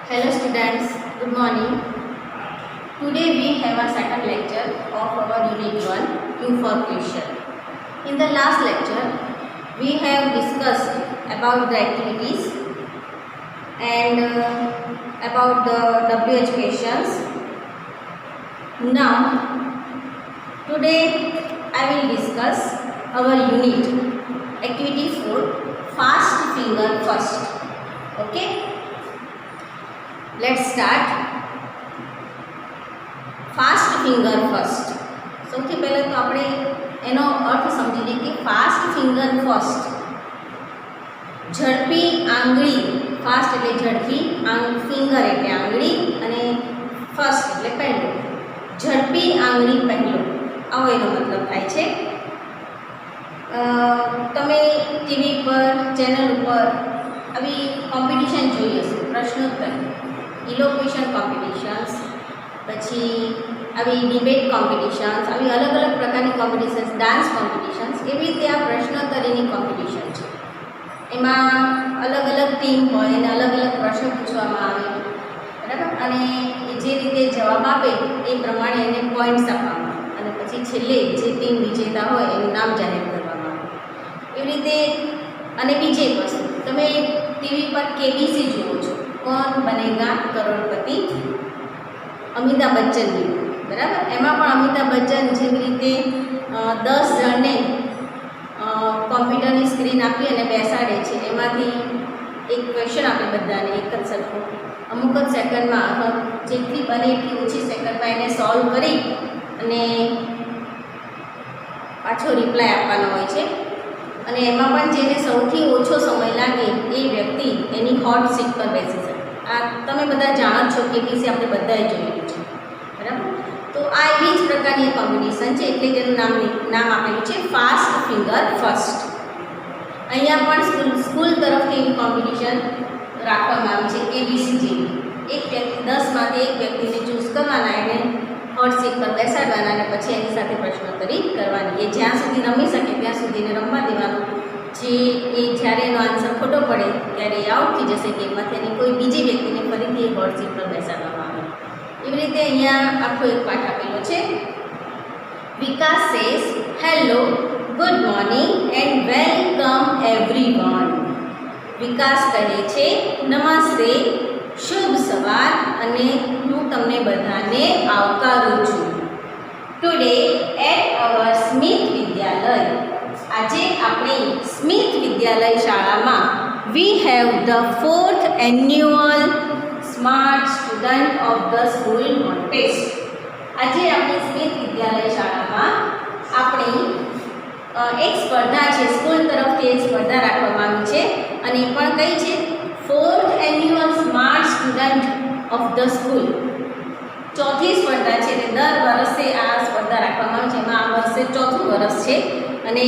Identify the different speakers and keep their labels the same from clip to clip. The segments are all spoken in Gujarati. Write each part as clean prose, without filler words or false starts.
Speaker 1: Hello students, good morning. Today we have a second lecture of our unit 1, Q for question. In the last lecture, we have discussed about the activities and about the WH questions. Now, today I will discuss our unit, activity 4, fast finger first. Okay? Let's start. Fast finger first. સૌથી પહેલાં તો આપણે એનો અર્થ સમજી લઈએ કે ફાસ્ટ ફિંગર ફર્સ્ટ, ઝડપી આંગળી. ફાસ્ટ એટલે ઝડપી, ફિંગર એટલે આંગળી અને ફર્સ્ટ એટલે પહેલું. ઝડપી આંગળી પહેલું, આવો એનો મતલબ થાય છે. તમે ટીવી પર ચેનલ ઉપર આવી કોમ્પિટિશન જોઈ હશે, પ્રશ્નોત્તર, ઇલોક્વેશન કોમ્પિટિશન્સ, પછી આવી ડિબેટ કોમ્પિટિશન્સ, આવી અલગ અલગ પ્રકારની કોમ્પિટિશન્સ, ડાન્સ કોમ્પિટિશન્સ, એવી રીતે આ પ્રશ્નોત્તરીની કોમ્પિટિશન છે. એમાં અલગ અલગ ટીમ હોય અને અલગ અલગ પ્રશ્નો પૂછવામાં આવે, બરાબર, અને જે રીતે જવાબ આપે એ પ્રમાણે એને પોઈન્ટ્સ આપવામાં આવે અને પછી છેલ્લે જે ટીમ વિજેતા હોય એનું નામ જાહેર કરવામાં આવે. એવી રીતે. અને બીજી એક વસ્તુ, તમે ટીવી પર કેબીસી જુઓ છો, કોણ બનેગા કરોડપતિ, અમિતાભ બચ્ચનની, બરાબર. એમાં પણ અમિતાભ બચ્ચન જેવી રીતે 10 જણને કોમ્પ્યુટરની સ્ક્રીન આપી અને બેસાડે છે, એમાંથી એક ક્વેશ્ચન આપે બધાને એક જ સરખો, અમુક જ સેકન્ડમાં અથવા જેટલી બને એટલી ઓછી સેકન્ડમાં એને સોલ્વ કરી અને પાછો રિપ્લાય આપવાનો હોય છે. અને એમાં પણ જેને સૌથી ઓછો સમય લાગે એ વ્યક્તિ એની હોટ સીટ પર બેસી શકે. આ તમે બધા જાણો છો કે કેબીસી આપણે બધાએ જોયેલું છે, બરાબર. તો આ એવી જ પ્રકારની કોમ્પિટિશન છે, એટલે તેનું નામ આપેલું છે ફાસ્ટ ફિંગર ફર્સ્ટ. અહીંયા પણ સ્કૂલ તરફથી એવી કોમ્પિટિશન રાખવામાં આવી છે કેબીસી જેવી. એક વ્યક્તિ 10માંથી એક વ્યક્તિને ચૂઝ કરવાના, એને હોટ સીટ પર બેસાડવાના અને પછી એની સાથે પ્રશ્નોત્તરી કરવાની. એ જ્યાં સુધી રમી શકે ત્યાં સુધી એને રમવા દેવાનું. જ્યારે એનો આન્સર ખોટો પડે ત્યારે એ આઉટ થઈ જશે ગેમમાંથી અને કોઈ બીજી વ્યક્તિને ફરીથી એ હોટ સીટ પર બેસાડવામાં આવે. એવી રીતે અહીંયા આખો એક પાઠ આપેલો છે. Vikas says hello, good morning and welcome everyone. Vikas કહે છે નમસ્તે, શુભ સવાર અને હું તમને બધાને આવકારું છું. ટુડે એટ અવર સ્મિથ વિદ્યાલય, આજે આપણી સ્મિથ વિદ્યાલય શાળામાં we have the 4th annual smart student of the school contest. આજે આપણી સ્મિથ વિદ્યાલય શાળામાં આપણી એક સ્પર્ધા છે, સ્કૂલ તરફથી એક સ્પર્ધા રાખવામાં આવી છે અને એ પણ કઈ છે? 4th annual smart student of the school. ચોથી સ્પર્ધા છે, એટલે દર વર્ષે આ સ્પર્ધા રાખવામાં આવે છે. એમાં આ વર્ષે ચોથું વર્ષ છે અને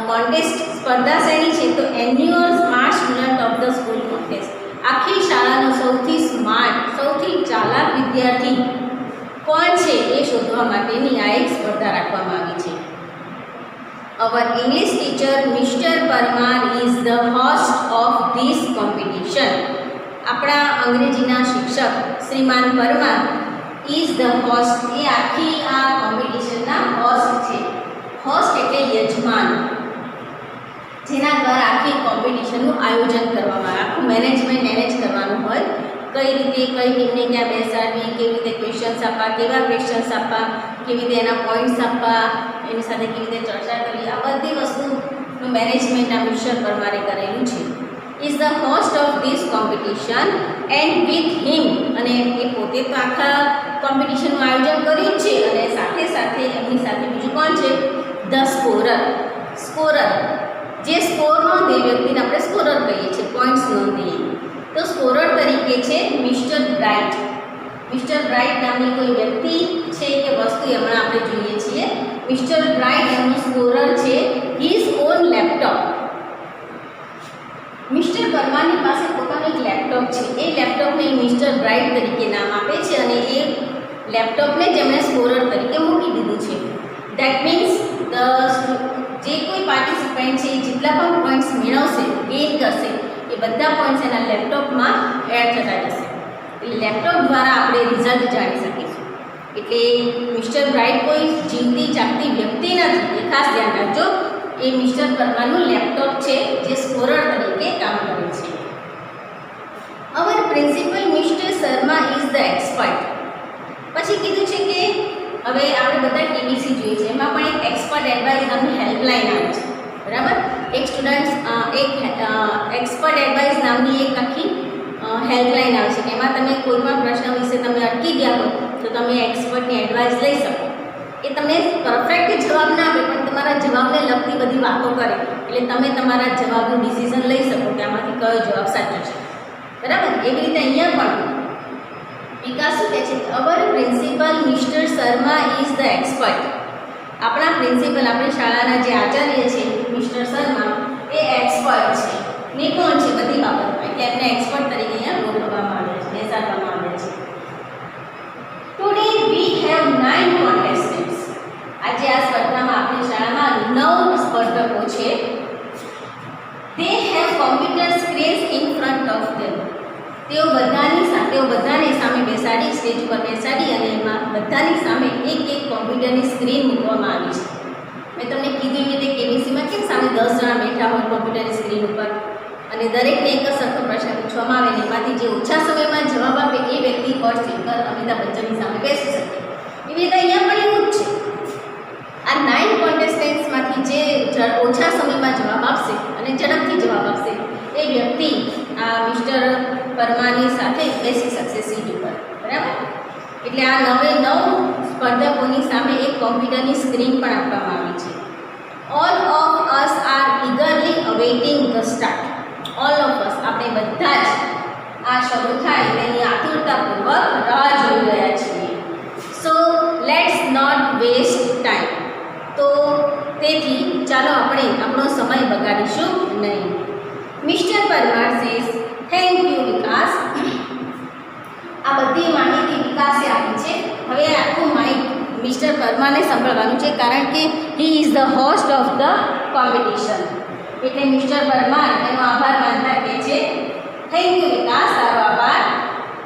Speaker 1: કોન્ટેસ્ટ સ્પર્ધા શ્રેણી છે તો annual smart student of the school contest. આખી શાળાનો સૌથી સ્માર્ટ, સૌથી ચાલાક વિદ્યાર્થી કોણ છે એ શોધવા માટેની આ એક સ્પર્ધા રાખવામાં આવી છે. Our English teacher mister Parmar is the host of this competition. આપણા અંગ્રેજીના શિક્ષક શ્રીમાન પરમાર ઇઝ ધ હોસ્ટ, એ આખી આ કોમ્પિટિશનના હોસ્ટ છે. હોસ્ટ એટલે યજમાન, જેના દ્વારા આખી કોમ્પિટિશનનું આયોજન કરવામાં આવે, આખું મેનેજ કરવાનું હોય. કઈ રીતે કઈ ટીમને ક્યાં બેસાડવી, કેવી રીતે ક્વેશ્ચન્સ આપવા, કેવા ક્વેશ્ચન્સ આપવા, કેવી રીતે એના પોઈન્ટ્સ આપવા, એની સાથે કેવી રીતે ચર્ચા કરવી, આ બધી વસ્તુનું મેનેજમેન્ટ આ મિસ્ટર પરમારે કરેલું છે. Is the host of this competition and with him, અને એ પોતે તો આખા કોમ્પિટિશનનું આયોજન કર્યું છે અને સાથે સાથે એમની સાથે બીજું કોણ છે? The scorer. સ્કોરર જે સ્કોર નોંધે વ્યક્તિને આપણે સ્કોરર કહીએ છીએ, પોઈન્ટ્સ નોંધીએ. તો સ્કોરર તરીકે છે મિસ્ટર બ્રાઇટ. મિસ્ટર બ્રાઇટ નામની કોઈ વ્યક્તિ છે કે વસ્તુ હમણાં આપણે જોઈએ છીએ. મિસ્ટર બ્રાઇટ એમનું સ્કોરર છે હિઝ ઓન લેપટોપ. મિસ્ટર પરમારની પાસે પોતાનું એક લેપટોપ છે. એ લેપટોપને મિસ્ટર બ્રાઇટ તરીકે નામ આપે છે અને એ લેપટોપને જ એમણે સ્કોરર તરીકે મૂકી દીધું છે. દેટ મીન્સ જે કોઈ પાર્ટિસિપન્ટ છે જેટલા પણ પોઈન્ટ્સ મેળવશે, ગેઇન કરશે, એ બધા પોઈન્ટ્સ એના લેપટોપમાં એડ થતા જશે. એટલે લેપટોપ દ્વારા આપણે રિઝલ્ટ જાણી શકીશું. એટલે મિસ્ટર બ્રાઇટ કોઈ જીવતી જાગતી વ્યક્તિ નથી, એ ખાસ ધ્યાન રાખજો. એ મિસ્ટર પરમારનું લેપટોપ છે જે સ્કોરર તરીકે કામ કરે છે. Our principal mister Sharma is the expert. પછી કીધું છે કે હવે આપણે બધા કેબીસી જોઈએ છે, એમાં પણ એક એક્સપર્ટ એડવાઇસ નામની હેલ્પલાઇન આવે છે, બરાબર. એક સ્ટુડન્ટ્સ એક એક્સપર્ટ એડવાઇસ નામની એક આખી હેલ્પલાઇન આવે છે કે એમાં તમે કોઈ પણ પ્રશ્ન વિશે તમે અટકી ગયા હો તો તમે એક્સપર્ટની એડવાઇસ લઈ શકો. એ તમને પરફેક્ટ જવાબ ના આપે પણ તમારા જવાબને લગતી બધી વાતો કરે, એટલે તમે તમારા જવાબનું ડિસિઝન લઈ શકો કે આમાંથી કયો જવાબ સાચો છે, બરાબર. એવી રીતે અહીંયા પણ વિકાસ શું કહે છે, our principal mister Sharma is the expert. આપણા પ્રિન્સિપલ, આપણી શાળાના જે આચાર્ય છે મિસ્ટર શર્મા, એ એક્સપર્ટ છે, નિપુણ છે બધી બાબતમાં, એટલે એમને એક્સપર્ટ તરીકે અહીંયા ગોઠવવામાં આવે છે, બેસાડવામાં આવે છે. Today we have 9 contestants. આજે આ સ્પર્ધામાં આપણી શાળામાં 9 સ્પર્ધકો છે. They have computer screens in front of them. તેઓ બધાને સામે બેસાડી, સ્ટેજ પર બેસાડી અને એમાં બધાની સામે એક કોમ્પ્યુટરની સ્ક્રીન મૂકવામાં આવી છે. મેં તમને કીધું એવી રીતે કેબીસીમાં કેમ સામે 10 જણા બેઠા હોય કોમ્પ્યુટરની સ્ક્રીન ઉપર અને દરેકને એક જ સરખો પ્રશ્ન પૂછવામાં આવે ને એમાંથી જે ઓછા સમયમાં જવાબ આપે એ વ્યક્તિ હોટ સીટ પર અમિતાભ બચ્ચનની સામે બેસી શકે. એવી રીતે અહીંયા પણ એવું જ છે. આ 9 કોન્ટેસ્ટન્ટ્સમાંથી જે ઓછા સમયમાં જવાબ આપશે અને ઝડપથી જવાબ આપશે એ વ્યક્તિ આ મિસ્ટર પરમારની સાથે બેસી શકશે સીટ ઉપર, બરાબર. એટલે આ 9 સ્પર્ધકોની સામે એક કોમ્પ્યુટરની સ્ક્રીન પણ આપવામાં આવી છે. All of us are eagerly awaiting the start. All of us, આપણે બધા જ આ શરૂ થાય તેની આતુરતાપૂર્વક રાહ જોઈ રહ્યા છીએ. So let's not waste time. તો તેથી ચાલો આપણે આપણો સમય બગાડીશું નહીં. Mister Parmar says thank you Vikas. આ બધી માહિતી વિકાસે આપી છે. હવે આખું માઇક મિસ્ટર પરમારને સંભળવાનું છે કારણ કે he is the host of the competition. એટલે મિસ્ટર પરમાર એનો આભાર માનતા કહે છે થેન્ક યુ વિકાસ, તારો આભાર.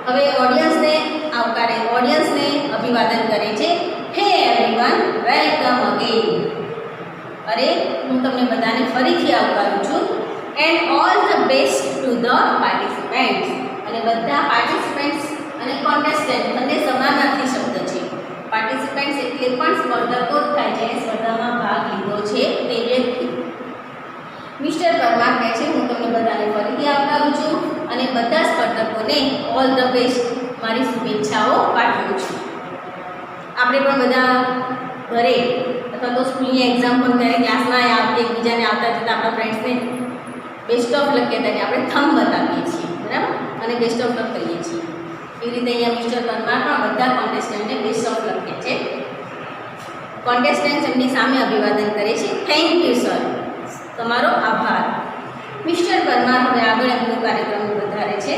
Speaker 1: હવે ઓડિયન્સને આવકારે, ઓડિયન્સને અભિવાદન કરે છે. હે એવરીવન, વેલકમ અગેન. અરે હું તમને બધાને ફરીથી આવકારું છું. And all the best to the participants. અને બધા પાર્ટિસિપેન્ટ્સ અને કોન્ટેસ્ટન્ટ બંને સમાનાર્થી શબ્દ છે. પાર્ટિસિપેન્ટ્સ એટલે પણ સ્પર્ધકો જ થાય છે, સ્પર્ધામાં ભાગ લીધો છે તે વ્યક્તિ. મિસ્ટર પરમાર કહે છે હું તમને બધાને ફરીથી આવકારું છું અને બધા સ્પર્ધકોને ઓલ ધ બેસ્ટ મારી શુભેચ્છાઓ પાઠવું છું. આપણે પણ બધા ઘરે અથવા તો સ્કૂલની એક્ઝામ પણ ત્યારે ક્લાસમાં આવતી એકબીજાને આવતા જતાં આપણા ફ્રેન્ડ્સને બેસ્ટ ઓફ લક કહેતા કે આપણે થંબ બતાવીએ છીએ, બરાબર, અને બેસ્ટ ઓફ લક કહીએ છીએ. એવી રીતે અહીંયા મિસ્ટર પરમાર પણ બધા કોન્ટેસ્ટન્ટને બેસ્ટ ઓફ લક કહે છે. કોન્ટેસ્ટન્ટ એમની સામે અભિવાદન કરે છે. થેન્ક યુ સર, તમારો આભાર. મિસ્ટર પરમાર હવે આગળ એમનો કાર્યક્રમ વધારે છે.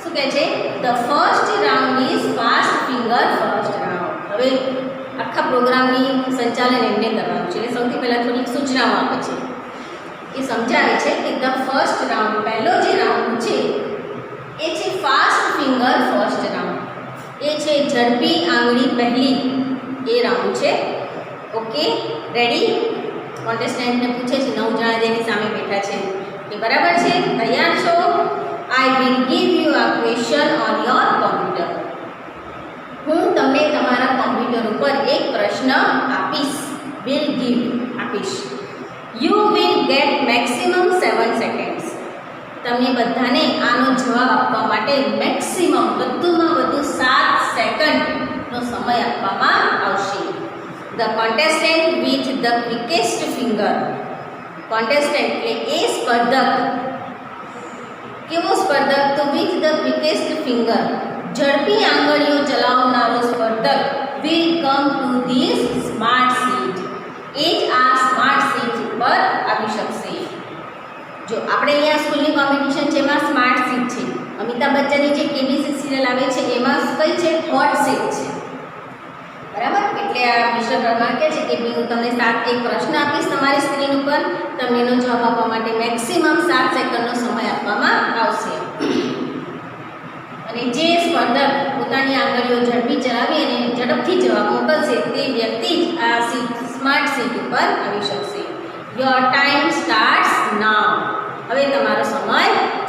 Speaker 1: શું કહે છે, the first round is fast finger first round. હવે આખા પ્રોગ્રામની સંચાલન એમને કરવાનું છે. એટલે સૌથી પહેલાં થોડીક સૂચનાઓ આપે છે. એ સમજાવે છે કે ધ ફર્સ્ટ રાઉન્ડ, પહેલો જે રાઉન્ડ છે એ છે ફાસ્ટ ફિંગર ફર્સ્ટ રાઉન્ડ. એ છે ઝડપી આંગળી પહેલી, એ રાઉન્ડ છે. Okay, ready? કોન્ટેસ્ટન્ટને પૂછે છે, 9 જણા જેની સામે બેઠા છે કે બરાબર છે, તૈયાર છો? I will give you a question on your computer. હું તમને તમારા કોમ્પ્યુટર ઉપર એક પ્રશ્ન આપીશ. વિલ ગીવ, આપીશ. You will get maximum 7 seconds. તમને બધાને આનો જવાબ આપવા માટે મેક્સિમમ, વધુમાં વધુ 7 સેકન્ડનો સમય આપવામાં આવશે. The contestant with the quickest finger. Contestant એટલે એ સ્પર્ધક. કેવો સ્પર્ધક? તો વિથ ધ ક્વિકેસ્ટ ફિંગર, ઝડપી આંગળીઓ ચલાવનારો સ્પર્ધક will come to this smart seat. એ જ આ સ્માર્ટ સીટ ઉપર આવી શકશે. જો આપણે અહીંયા સ્કૂલની કોમ્પિટિશન છે એમાં સ્માર્ટ સીટ છે. અમિતાભ બચ્ચનની જે કેબીસી સિરિયલ આવે છે એમાં કઈ છે? હોટ સીટ છે, બરાબર. એટલે આ મિસ્ટર પરમાર કહે છે કે હું તમને એક પ્રશ્ન આપીશ તમારી સ્ક્રીન ઉપર, તમને એનો જવાબ આપવા માટે મેક્સિમમ 7 સેકન્ડનો સમય આપવામાં ગાડીઓ ઝડપી ચલાવી અને ઝડપથી જવાબ મોકલશે તે વ્યક્તિ જ આ સ્માર્ટ સીટ ઉપર આવી શકશે. યોર ટાઈમ સ્ટાર્ટ્સ નાઉ. હવે તમારો સમય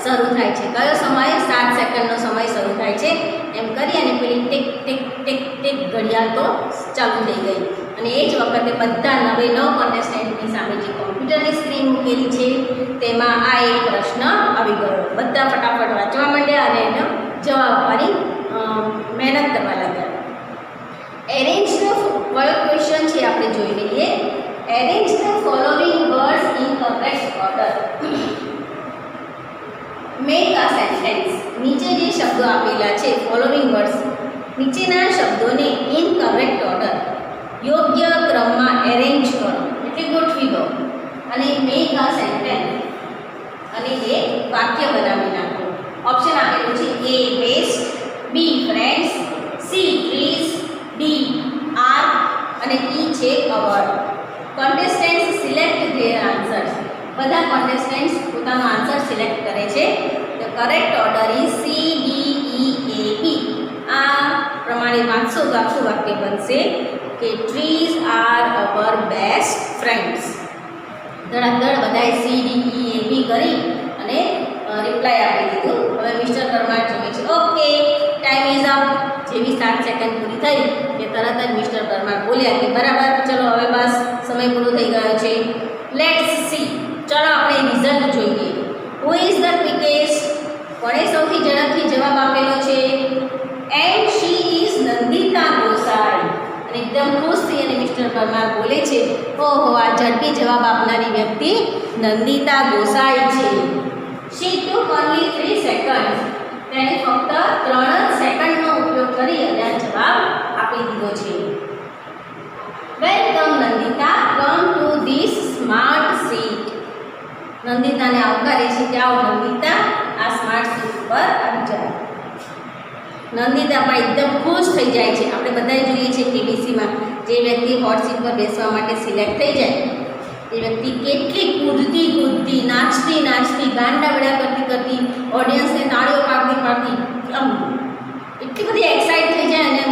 Speaker 1: શરૂ થાય છે. કયો સમય? 7 સેકન્ડનો સમય શરૂ થાય છે. એમ કરી અને પેલી ટીક ટીક ટીક ટીક ઘડિયાળ તો ચાલુ થઈ ગઈ. અને એ જ વખતે બધા 9 કોન્ટેસ્ટન્ટની સામે જે કોમ્પ્યુટરની સ્ક્રીન મૂકેલી છે તેમાં આ એક પ્રશ્ન આવી ગયો. બધા ફટાફટ વાંચવા માંડ્યા અને એનો જવાબ આપવાની મહેનત કરવા લાગ્યા. એરેન્જ ધ કયો ક્વેશ્ચન છે આપણે જોઈ લઈએ. Arrange the following words in correct order. Make a sentence. નીચે જે શબ્દો આપેલા છે ફોલોવિંગ વર્ડ્સ, નીચેના શબ્દોને ઇન કરેક્ટ ઓર્ડર યોગ્ય ક્રમમાં એરેન્જ કરો એટલે ગોઠવી દો અને મેક અ સેન્ટેન્સ અને એક વાક્ય બનાવી નાખો. ઓપ્શન આપેલું છે A best, B friends, C trees, D are અને E છે our. Contestants select their answers. બધા કોન્ટેસ્ટન્ટ્સ પોતાનો આન્સર સિલેક્ટ કરે છે. The correct order is C D E A B. આ પ્રમાણે વાંચશો તો આખું વાક્ય બનશે કે trees are our best friends. ધડાધડ બધાએ C D E A B કરી અને રિપ્લાય આપી દીધું. હવે મિસ્ટર પરમાર જુએ છે. Okay, time is up. જેવી 7 સેકન્ડ પૂરી થઈ કે તરત જ મિસ્ટર પરમાર બોલ્યા કે બરાબર, ચલો હવે બસ સમય પૂરો થઈ ગયો છે. Let's see. ચલો આપણે રિઝલ્ટ જોઈએ. Who is the quickest? કોણે સૌથી ઝડપથી જવાબ આપેલો છે? And she is Nandita Gosai. અને એકદમ ખુશ થઈ અને મિસ્ટર પરમાર બોલે છે, ઓહો, આ ઝડપી જવાબ આપનારી વ્યક્તિ નંદિતા ગોસાઈ છે. શી ટુક ઓનલી 3 સેકન્ડ્સ. તેણે ફક્ત 3 જ સેકન્ડનો ઉપયોગ કરી અને આ જવાબ આપી દીધો છે. Welcome Nandita, come to this smart seat. નંદિતાને આવકારે છે કે આવો નંદિતા, આ સ્માર્ટ સીટ પર આવી જાય. નંદિતા પણ એકદમ ખુશ થઈ જાય છે. આપણે બધાએ જોઈએ છીએ ટીવીસીમાં જે વ્યક્તિ હોટ સીટ પર બેસવા માટે સિલેક્ટ થઈ જાય એ વ્યક્તિ કેટલી કૂદતી નાચતી ગાંડાવડા કરતી ઓડિયન્સને તાળીઓ પાડતી આમ એટલી બધી એક્સાઇટ થઈ જાય અને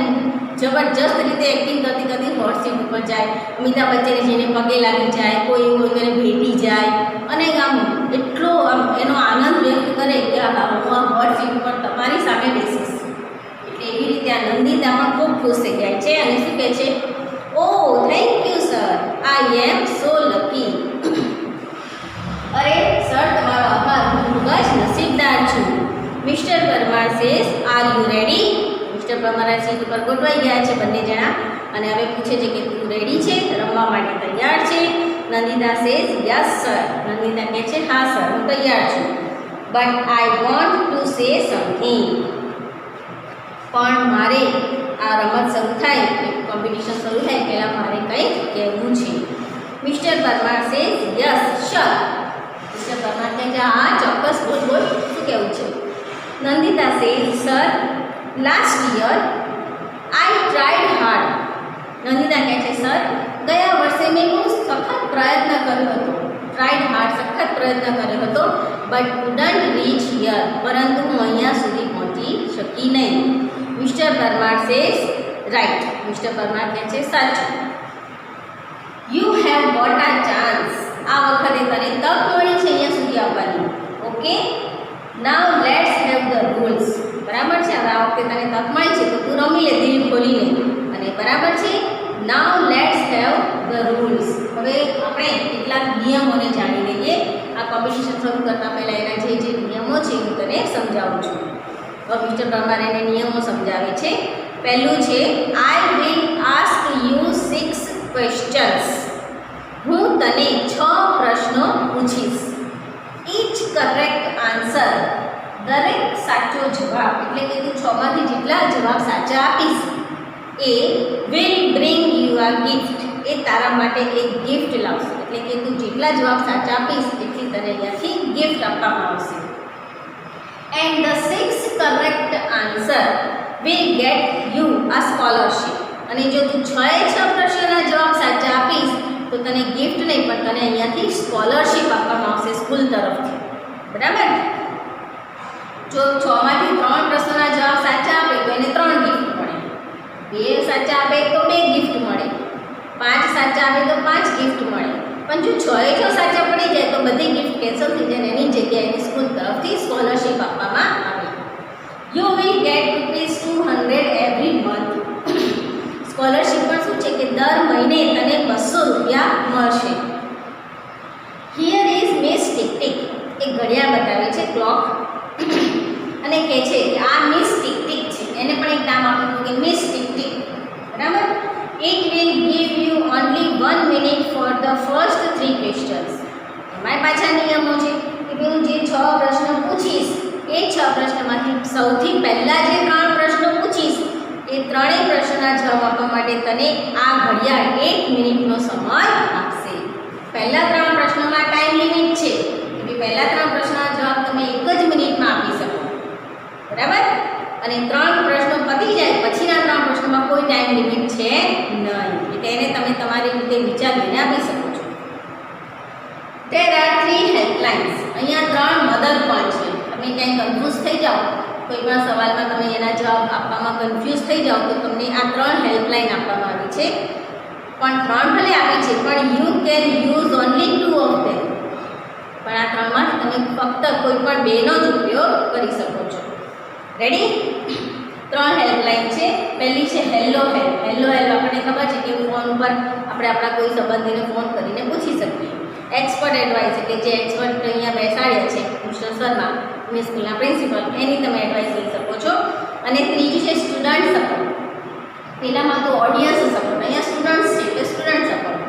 Speaker 1: જબરજસ્ત રીતે એક્ટિંગ કરતી હોટ સીટ ઉપર જાય. અમિતાભ બચ્ચને જેને પગે લાગી જાય, કોઈ એવું એને ભેટી જાય અને આમ એટલો આમ એનો આનંદ વ્યક્ત કરે કે હું આ હોટ સીટ ઉપર તમારી સામે બેસીશ. એટલે એવી રીતે આ નંદિતા પણ ખૂબ ખુશ થઈ જાય છે અને શું કહે છે, oh thank you sir, I am so lucky. અરે સર, તમારો આભાર, હું ખૂબ જ નસીબદાર છું. Mister Parmar says, are you ready? Mister Parmar seat ઉપર ગોઠવાઈ ગયા છે બંને જણા અને હવે પૂછે છે કે તું રેડી છે, રમવા માટે તૈયાર છે? Nandita says, yes sir. Nandita કહે છે, હા સર, હું તૈયાર છું. But I want to say something. પણ મારે આ રમત શરૂ થાય, કોમ્પિટિશન શરૂ થાય પહેલાં મારે કંઈક કહેવું છે. Mister Parmar says, yes sure. Mister Parmar કહે છે, હા ચોક્કસ, બોલ શું કહેવું છે? Nandita says, sir last year આઈ ટ્રાઈડ હાર્ડ. નંદિતા કહે છે, સર ગયા વર્ષે મેં બહુ સખત પ્રયત્ન કર્યો હતો. ટ્રાઈડ હાર્ડ, સખત પ્રયત્ન કર્યો હતો. But couldn't reach here. પરંતુ હું અહીંયા સુધી પહોંચી શકી નહીં. Mister Parmar says, right. Mister Parmar કહે છે, સાચું. You have got a chance. આ વખતે તને તક મળી છે અહીંયા સુધી આવવાની. Okay, now let's have the rules. બરાબર છે, હવે આ વખતે તને તક મળી છે તો તું રમી લે દિલ ખોલીને. અને બરાબર છે, નાઉ લેટ્સ હેવ ધ રૂલ્સ. હવે આપણે કેટલાક નિયમોને જાણી લઈએ. આ કોમ્પિટિશન શરૂ કરતા પહેલાં એના જે નિયમો છે હું તને સમજાવું છું. તો મિસ્ટર પરમાર એને નિયમો સમજાવે છે. પહેલું છે, I will ask you 6 questions. હું તને 6 પ્રશ્નો પૂછીશ. Each correct answer. દરેક સાચો જવાબ એટલે કે તું 6 માંથી જેટલા જવાબ સાચા આપીશ એ will bring you a gift. એ તારા માટે એક ગિફ્ટ લાવશે. એટલે કે તું જેટલા જવાબ સાચા આપીશ એટલી તને અહીંયાથી ગિફ્ટ આપવામાં આવશે. And the 6 correct answer will get you a scholarship. અને જો તું 6 પ્રશ્નોના જવાબ સાચા આપીશ તો તને ગિફ્ટ નહીં પણ તને અહીંયાથી સ્કોલરશિપ આપવામાં આવશે સ્કૂલ તરફથી. બરાબર? જો 6 માંથી 3 પ્રશ્નોના જવાબ સાચા આપે તો એને 3 ગિફ્ટ મળે. સાચા આપે તો 2 ગિફ્ટ મળે, 5 સાચા આપે તો 5 ગિફ્ટ મળે. પણ જો 6 સાચા પડી જાય તો બધી ગિફ્ટ કેન્સલ થઈ જાય. એની જગ્યાએ એની સ્કૂલ તરફથી સ્કોલરશિપ આપવામાં આવે. You will get ₹200 every month. Scholarship પણ શું છે કે દર મહિને તને ₹200 મળશે. Here is miss tick tick. એક ઘડિયાળ બતાવે છે, ક્લોક, અને કહે છે કે આ મિસ ટિક ટિક છે. એને પણ એક નામ આપ્યું કે મિસ ટિક ટિક. બરાબર. It will give you only 1 minute for the first 3 questions. એમાંય પાછા નિયમો છે કે હું જે 6 પ્રશ્નો પૂછીશ એ 6 પ્રશ્નમાંથી સૌથી પહેલા જે 3 પ્રશ્નો પૂછીશ એ ત્રણેય પ્રશ્નના જવાબ આપવા માટે તને આ ઘડિયાળ 1 મિનિટનો સમય આપશે. પહેલા 3 પ્રશ્નોમાં ટાઈમ લિમિટ છે કે પહેલા 3 પ્રશ્નના જવાબ તમે 1 જ મિનિટમાં આપી શકો. બરાબર. અને 3 પ્રશ્નો પતી જાય પછીના 3 પ્રશ્નોમાં કોઈ ટાઈમ લિમિટ છે નહીં. એટલે એને તમે તમારી રીતે વિચારીને આપી શકો છો. There are 3 helplines. અહીંયા 3 મદદ પણ છે. તમે ક્યાંય કન્ફ્યુઝ થઈ જાઓ, કોઈ પણ સવાલમાં તમે એના જવાબ આપવામાં કન્ફ્યુઝ થઈ જાઓ તો તમને આ 3 હેલ્પલાઇન આપવામાં આવી છે. પણ 3 ભલે આપી છે પણ you can use only 2 of them. પણ આ 3માંથી તમે ફક્ત કોઈ પણ 2નો જ ઉપયોગ કરી શકો છો. રેડી? 3 હેલ્પલાઇન છે. પહેલી છે હેલો હેલ્પ. હેલો હેલ્પ આપણને ખબર છે કે ફોન ઉપર આપણે આપણા કોઈ સંબંધીને ફોન કરીને પૂછી શકીએ. એક્સપર્ટ એડવાઇસ એટલે જે એક્સપર્ટ અહીંયા બેસાડ્યા છે મિસ્ટર શર્મા, મિસ સ્કૂલના પ્રિન્સિપલ, એની તમે એડવાઇસ લઈ શકો છો. અને ત્રીજી છે સ્ટુડન્ટ સપોર્ટ. પહેલામાં તો ઓડિયન્સ સપોર્ટ, અહીંયા સ્ટુડન્ટ્સ છે એટલે સ્ટુડન્ટ સપોર્ટ.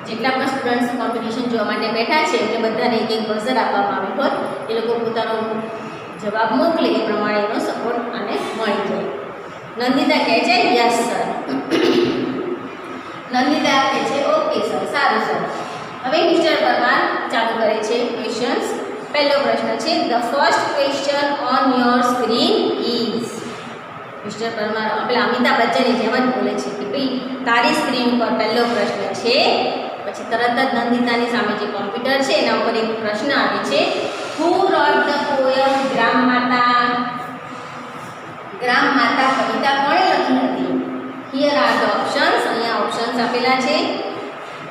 Speaker 1: જેટલા પણ સ્ટુડન્ટ્સ કોમ્પિટિશન જોવા માટે બેઠા છે એટલે બધાને એક બઝર આપવામાં આવ્યું હોય, એ લોકો પોતાનો જવાબ મોકલે એ પ્રમાણે એનો સપોર્ટ આને મળી જાય. નંદિતા કહે છે યસ સર. નંદિતા કહે છે ઓકે સર, સારું સર. હવે મિસ્ટર પરમાર ચાલુ કરે છે ક્વેશ્ચન્સ. પહેલો પ્રશ્ન છે the first question on your screen is. Mister Parmar આપણે અમિતાભ બચ્ચનની જેમ જ બોલે છે કે ભાઈ તારી સ્ક્રીન ઉપર પહેલો પ્રશ્ન છે. પછી તરત જ નંદિતાની સામે જે કોમ્પ્યુટર છે એના ઉપર એક પ્રશ્ન આવે છે હુ રોટ ધ પોયમ ગ્રામ માતા. ગ્રામ માતા કવિતા કોણે લખી હતી? Here are the options. અહીંયા ઓપ્શન્સ આપેલા છે.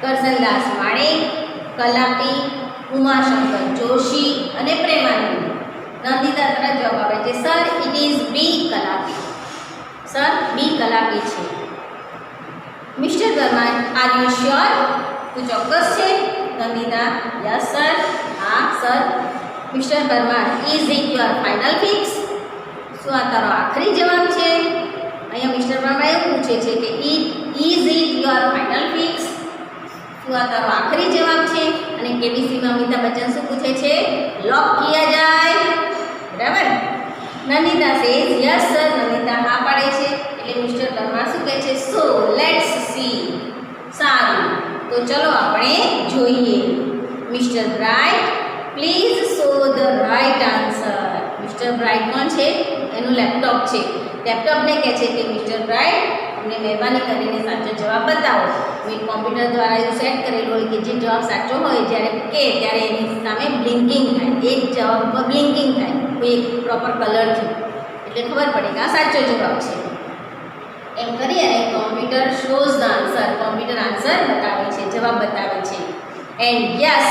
Speaker 1: કરસનદાસ માણેક, કલાપી, ઉમાશંકર જોશી અને પ્રેમાનંદ. નંદિતા તરત જવાબ આપે છે sir it is B Kalapi. Sir B Kalapi છે. Mister Verma are you sure? તું ચોક્કસ છે? Nandita yes sir. હા સર. Mister Verma is it your final fix? શું આ તારો આખરી જવાબ છે? અહીંયા મિસ્ટર વર્મા એવું પૂછે છે કે is it your final fix? શું આ તારો આખરી જવાબ છે? અને કેબીસીમાં અમિતાભ બચ્ચન શું પૂછે છે? લોક કિયા જાય. બરાબર. Nandita says yes sir. Nandita હા પાડે છે. એટલે મિસ્ટર વર્મા શું કહે છે? So let's see. સારું, તો ચલો આપણે જોઈએ. Mister bright please show the right answer. Mister bright કોણ છે? એનું લેપટોપ છે. લેપટોપને કહે છે કે મિસ્ટર બ્રાઇટ અમને મહેરબાની કરીને સાચો જવાબ બતાવો. મેં કોમ્પ્યુટર દ્વારા એવું સેટ કરેલું હોય કે જે જવાબ સાચો હોય જ્યારે કે ત્યારે એની સામે બ્લિંકિંગ થાય. એક જવાબ પર બ્લિંકિંગ થાય કોઈ એક પ્રોપર કલરથી, એટલે ખબર પડે કે આ સાચો જવાબ છે. એમ કરી અને computer shows the answer. Computer answer બતાવે છે, જવાબ બતાવે છે. And yes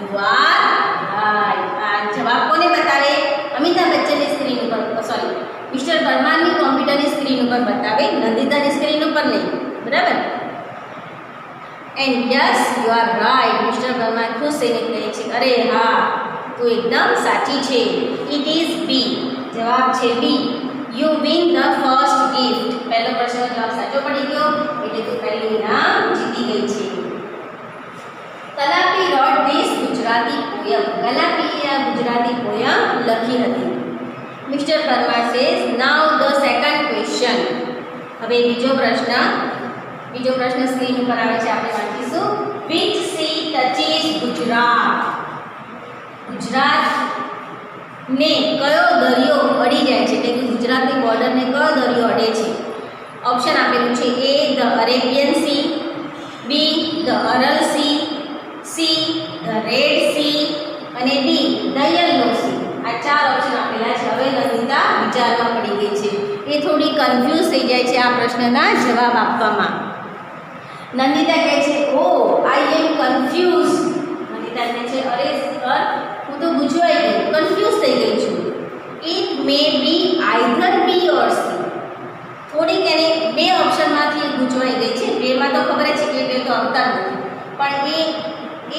Speaker 1: you are right. આ જવાબ કોને બતાવે? અમિતાભ બચ્ચનની સ્ક્રીન ઉપર, સોરી મિસ્ટર પરમારની કોમ્પ્યુટરની સ્ક્રીન ઉપર બતાવે, નંદિતાની સ્ક્રીન ઉપર નહીં. બરાબર. And yes you are right. Mister Parmar ખુશ થઈને કહે છે અરે હા તું એકદમ સાચી છે. It is B. જવાબ છે B. You win the first gift. પહેલો પ્રશ્નનો જવાબ સાચો પડી ગયો એટલે તું પહેલું ઇનામ જીતી ગઈ છે. Kalapi wrote this Gujarati poem. કલાપીએ આ ગુજરાતી પોયમ લખી હતી. Mister Parmar says now the second question. હવે બીજો પ્રશ્ન સ્ક્રીન ઉપર આવે છે, આપણે વાંચીશું. Which sea touches Gujarat. ગુજરાતને કયો દરિયો અડી જાય છે, એટલે કે ગુજરાતની બોર્ડરને કયો દરિયો અડે છે? ઓપ્શન આપેલું છે A the Arabian sea, B the Aral sea, C the red sea અને ડી ધ યલો સી. આ 4 ઓપ્શન આપેલા છે. હવે નંદિતા વિચારમાં પડી ગઈ છે. એ થોડી કન્ફ્યુઝ થઈ જાય છે આ પ્રશ્નના જવાબ આપવામાં. નંદિતા કહે છે ઓ આઈ એમ કન્ફ્યુઝ. નંદિતા કહે છે અરે સર હું તો ગુંચવાઈ ગઈ, કન્ફ્યુઝ થઈ ગઈ છું. It may be either B or C. થોડીક એને બે ઓપ્શનમાંથી ગૂંચવાઈ ગઈ છે. બેમાં તો ખબર છે કે બે તો આવતા જ નથી, પણ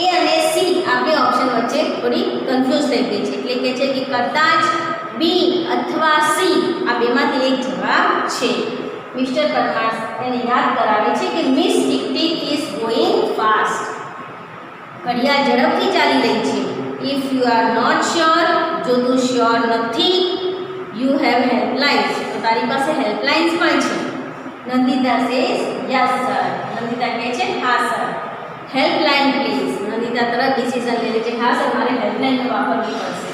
Speaker 1: એ અને સી આ બે ઓપ્શન વચ્ચે થોડી કન્ફ્યુઝ થઈ ગઈ છે. એટલે કહે છે કે કદાચ બી અથવા સી આ બેમાંથી એક જવાબ છે. મિસ્ટર પરમાર એને યાદ કરાવે છે કે miss tick tick is going fast. ઘડિયાળ ઝડપથી ચાલી રહી છે. If you are not sure, જો તું શ્યોર નથી, યુ હેવ હેલ્પલાઇન્સ, તો તારી પાસે હેલ્પલાઇન્સ પણ છે. Nandita says yes sir. Nandita કહે છે હા સર. Helpline please. નંદિતા તરત ડિસિઝન લે છે હા સર મારે હેલ્પલાઇન વાપરવી પડશે.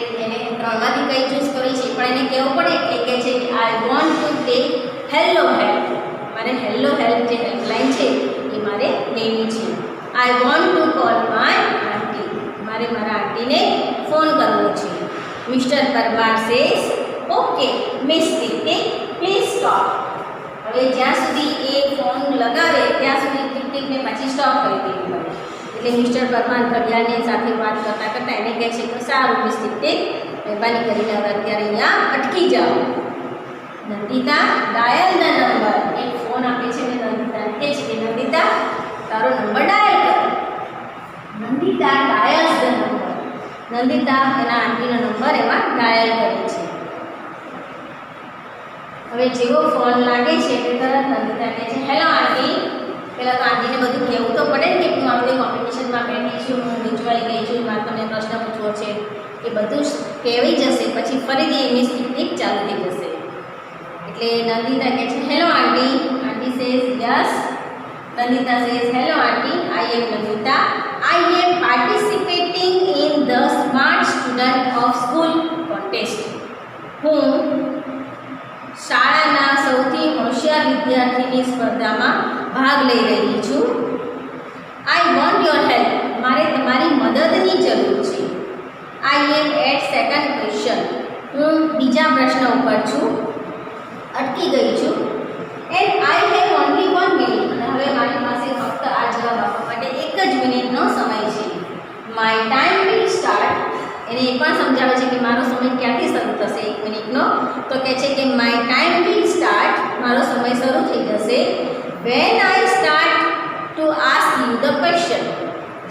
Speaker 1: એટલે એને ત્રણમાંથી કઈ ચૂઝ કરી છે, પણ એને કહેવું પડે કે કહે છે કે I want to take hello help. મારે હેલો હેલ્પ જે હેલ્પલાઇન છે એ મારે લેવી છે. I want to call my aunty. મારે મારા આંટીને ફોન કરવો છે. Mister Parmar says okay miss tick tick please stop. હવે જ્યાં સુધી એ ફોન લગાવે ત્યાં સુધી ટિક ટિકને પછી સ્ટોપ કરી દેવી પડે. એટલે મિસ્ટર પરમાર ઘડિયાળની સાથે વાત કરતાં કરતાં એને કહે છે કે સારું મિસ ટિક ટિક મહેરબાની કરીને હવે અત્યારે અહીંયા અટકી જાઓ. Nandita dial the number. એક ફોન આપે છે અને નંદિતા કહે છે કે નંદિતા તારો નંબર ડાયલ કર. Nandita dials the number. Nandita એના આંટીનો નંબર એમાં ડાયલ કરે છે. હવે જેવો ફોન લાગે છે તે તરત નંદિતા કહે છે હેલો આંટી. પહેલાં તો આંટીને બધું કહેવું તો પડે ને કે હું આ વખતે કોમ્પિટિશનમાં બેઠી છું, હું ગૂંચવાઈ ગઈ છું, મારે તમને પ્રશ્ન પૂછવો છે. એ બધું જ કહેવી જશે પછી ફરીથી એની ટિક ચાલુ થઈ જશે. એટલે નંદિતા કહે છે hello aunty. Aunty says yes. Nandita says hello aunty, I am Nandita. I am participating in the smart student of school contest. હું શાળાના સૌથી હોશિયાર વિદ્યાર્થીની સ્પર્ધામાં ભાગ લઈ રહી છું. I want your help. મારે તમારી મદદની જરૂર છે. આઈ એમ એટ સેકન્ડ ક્વેશ્ચન. હું બીજા પ્રશ્ન ઉપર છું, અટકી ગઈ છું. And I have only 1 minute. અને હવે મારી પાસે ફક્ત આ જવાબ આપવા માટે 1 જ મિનિટનો સમય છે. My time will start. એને એ પણ સમજાવે છે કે મારો સમય ક્યાંથી શરૂ થશે 1 મિનિટનો. તો કહે છે કે માય ટાઈમ વિલ સ્ટાર્ટ. મારો સમય શરૂ થઈ જશે when I start to ask you the question.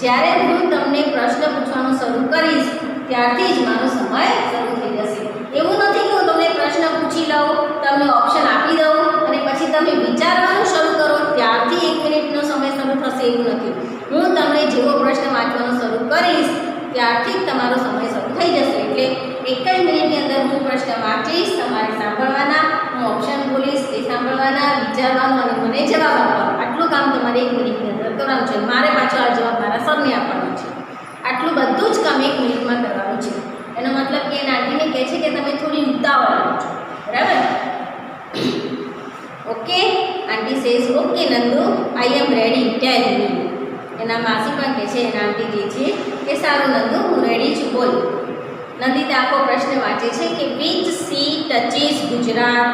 Speaker 1: જ્યારે હું તમને પ્રશ્ન પૂછવાનું શરૂ કરીશ ત્યારથી જ મારો સમય શરૂ થઈ જશે. એવું નથી કે હું તમને પ્રશ્ન પૂછી લઉં, તમને ઓપ્શન આપી દઉં અને પછી તમે વિચારવાનું શરૂ કરો ત્યારથી 1 મિનિટનો સમય શરૂ થશે, એવું નથી. હું તમને જેવો પ્રશ્ન વાંચવાનું શરૂ કરીશ ત્યારથી જ તમારો સમય શરૂ થઈ જશે. એટલે 1 જ મિનિટની અંદર હું પ્રશ્ન વાંચીશ, તમારે સાંભળવાના, હું ઓપ્શન બોલીશ તે સાંભળવાના, વિચારવાનું અને મને જવાબ આપવાનો. આટલું કામ તમારે 1 મિનિટની અંદર કરવાનું છે. મારે પાછો આ જવાબ મારા સરને આપવાનો છે. આટલું બધું જ કામ 1 મિનિટમાં કરવાનું છે. એનો મતલબ કે એના આંટીને કહે છે કે તમે થોડી ઉતાવળ છો, બરાબર? ઓકે. આંટી સેઝ ઓકે નંદુ, આઈ એમ રેડી, ટેલ મી. એના માસી પણ કહે છે, એના આંટી જે છે કે સારું નંદુ હું રેડી છું, બોલ. નંદિતા આખો પ્રશ્ન વાંચે છે કે which sea touches Gujarat?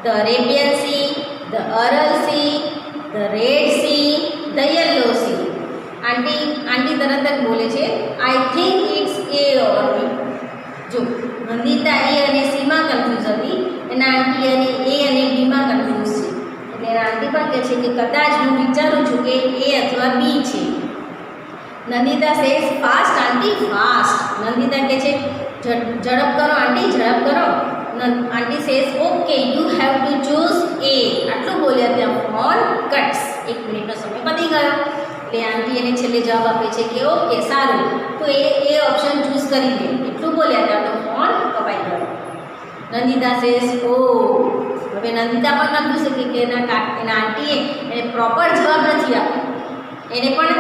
Speaker 1: The Arabian sea, the Aral sea, the red sea, the yellow sea. Aunty તરત જ બોલે છે આઈ થિંક ઇટ્સ એ ઓર બી. જો નંદિતા એ અને સીમાં કન્ફ્યુઝ હતી, એના આંટી અને એ અને બીમાં કન્ફ્યુઝ છે. એટલે એના આંટી પણ કહે છે કે કદાચ હું વિચારું છું કે એ અથવા બી છે. Nandita says fast aunty, fast. Nandita કહે છે ઝડપ કરો આંટી, ઝડપ કરો. Aunty says okay you have to choose A. આટલું બોલ્યા ત્યાં ફોન કટ્સ. 1 મિનિટનો સમય પતી ગયો. એટલે આંટી એને છેલ્લે જવાબ આપે છે કે ઓકે સારું તો એ ઓપ્શન ચૂઝ કરી દે. એટલું બોલ્યા ત્યાં તો ફોન કપાઈ ગયો. નંદિતા સેઝ ઓ. હવે નંદિતા પણ કન્ફ્યુઝ છે કે એના આંટીએ એને પ્રોપર જવાબ નથી આપ્યો, એને પણ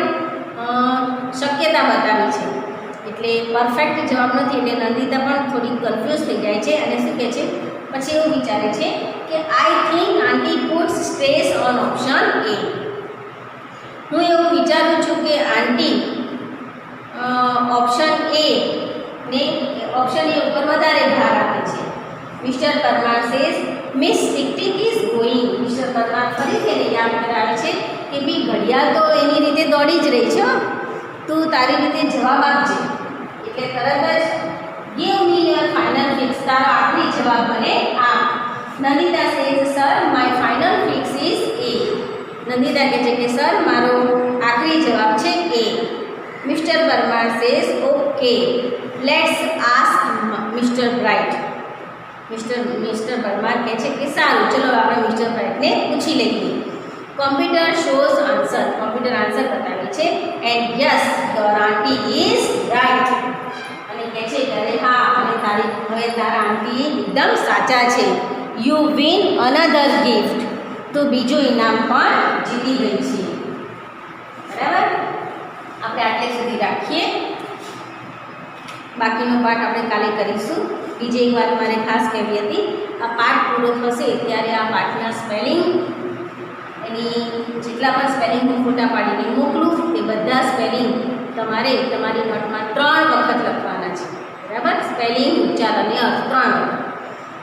Speaker 1: શક્યતા બતાવી છે. એટલે પરફેક્ટ જવાબ નથી. એટલે નંદિતા પણ થોડી કન્ફ્યુઝ થઈ જાય છે અને શું કહે છે પછી એવું વિચારે છે કે I think aunty puts stress on option A. હું એવું વિચારું છું કે આંટી ઓપ્શન એ ઉપર વધારે ભાર આપે છે. Mister Parmar says miss tick tick is going. Mister Parmar ફરીથી એને યાદ કરાવે છે કે બી ઘડિયાળ તો એની રીતે દોડી જ રહી છે હો. તું તારી રીતે જવાબ આપજે. એટલે તરત જ give me your final fix. તારો આખરી જવાબ મને આપ. Nandita says sir my final fix is A. Nandita કહે છે કે સર મારો આખરી જવાબ છે A. Mister Parmar says okay let's ask mister bright. Mister Parmar કહે છે કે સારું ચલો આપણે મિસ્ટર બ્રાઇટને પૂછી લઈએ. Computer shows answer. Computer answer બતાવે છે and yes your aunty is right. અને કહે છે કે અરે હા અને હવે તારા આંટી એકદમ સાચા છે. You win another gift. તો બીજું ઇનામ પણ જીતી ગઈ છે. બરાબર, આપણે આટલે સુધી રાખીએ. બાકીનો પાઠ આપણે કાલે કરીશું. બીજી એક વાત મારે ખાસ કહેવી હતી, આ પાઠ પૂરો થશે ત્યારે આ પાઠના સ્પેલિંગ, એની જેટલા પણ સ્પેલિંગ હું ફોટા પાડીને મોકલું તે બધા સ્પેલિંગ તમારે તમારી નોટમાં 3 વખત લખવાના છે. બરાબર, સ્પેલિંગ, ઉચ્ચાર અને અર્થ 3 વખત.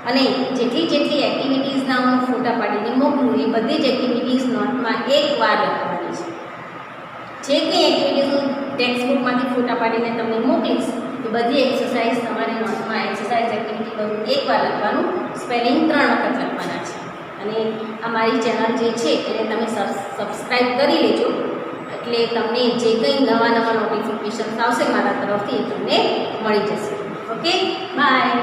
Speaker 1: અને જેટલી એક્ટિવિટીઝના હું ફોટા પાડીને મોકલું એ બધી જ એક્ટિવિટીઝ નોટમાં એકવાર લખવાની છે. જે કંઈ એક્ટિવિટીઝ હું ટેક્સ્ટ બુકમાંથી ફોટા પાડીને તમને મોકલીશ એ બધી એક્સરસાઇઝ તમારે નોટમાં એક્સરસાઇઝ એક્ટિવિટી બધું એકવાર લખવાનું, સ્પેલિંગ 3 વખત લખવાના છે. અને આ મારી ચેનલ જે છે એને તમે સબસ્ક્રાઈબ કરી લેજો, એટલે તમને જે કંઈ નવા નોટિફિકેશન્સ આવશે મારા તરફથી એ તમને મળી જશે. Okay, by.